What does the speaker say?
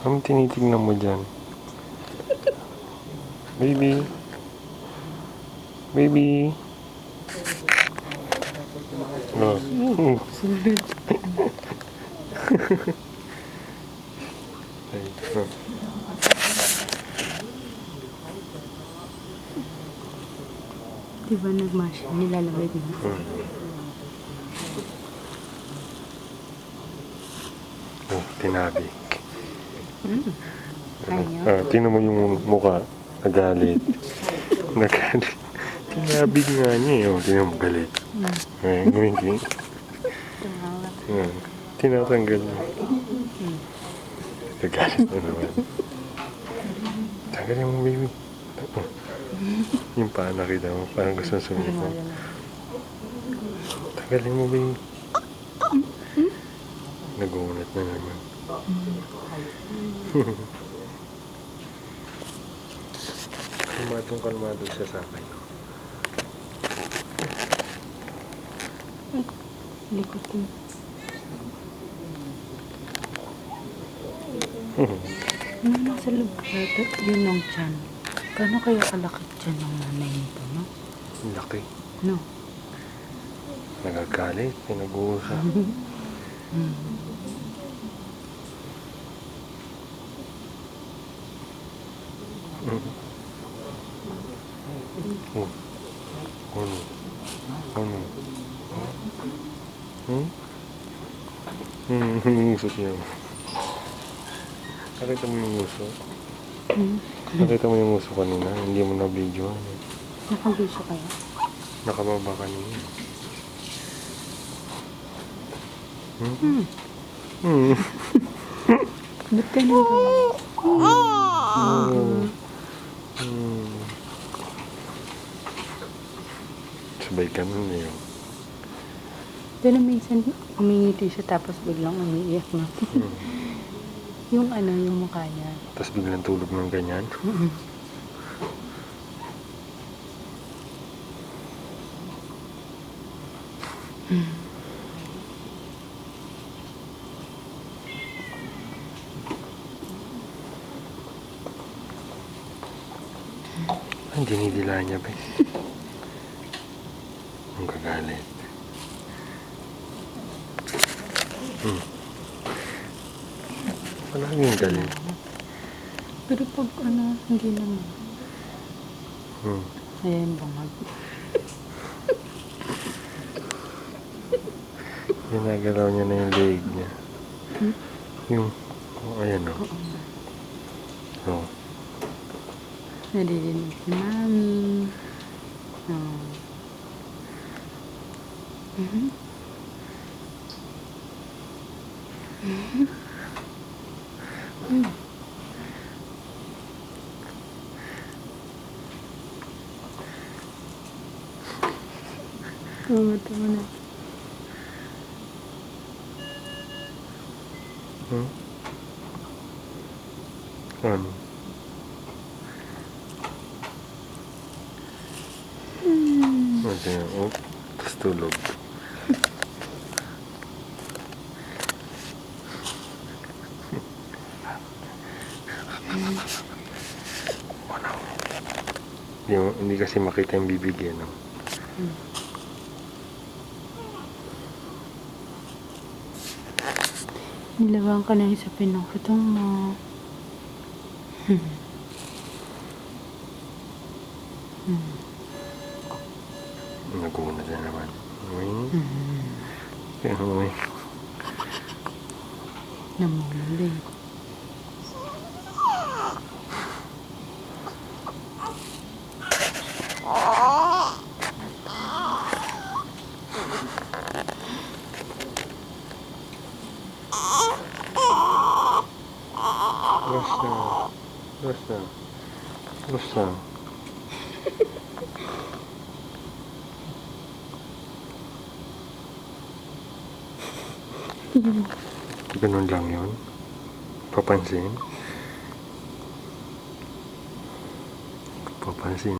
Anong tinitignan mo dyan? Baby? Baby? Oh. Sulit. Ay, oh. Diba nagmash? Nilalabay mo. Oh, tinabik. Ayaw. Tingnan mo yung mukha. Nagalit. Nagalit. Tinabig nga niya eh. Oh, tingnan mo galit. Gawin. Tumawa. Tinatanggal niya. Nagalit na naman. Tanggalin mo, baby. Oh. Yung paa nakita mo. Parang gusto sumiko. Tanggalin mo, baby. Nagunat na naman. Kalmadong siya sa akin. Likot ko. Ano nasa loob kaya? Yun ang tiyan. Kano kaya kalaki tiyan ng nanay nito, no? Laki. No? Nagagalit. Pinag-uusap. Ngusok niya. Nakita mo yung nguso? Nakita mo yung nguso kanina? Hindi mo na-video. Nakabiso kaya? Nakababa kanina. Ba't ka nang Sabay ka nun eh. Doon na minsan umingiti siya tapos biglang umiiyak na. Yung yung mukha niya. Tapos biglang tulog ng ganyan. Ang dinidila niya ba? Ang gagalit. Palaging galit. Pero pag hindi naman. Ayan, bangag. Ginagalaw niya na yung leg niya. Yung, ayan o. Oh. Nadidinig si Mami. Tumatama na. Ano? Okay, oh. Tapos tulog. Hindi kasi makita yung bibig eh, no? Nilabang ka na sa pinakutong mo. Nagunat na naman. Uy. Namumuli. Basta. Ganun lang yun. Papansin.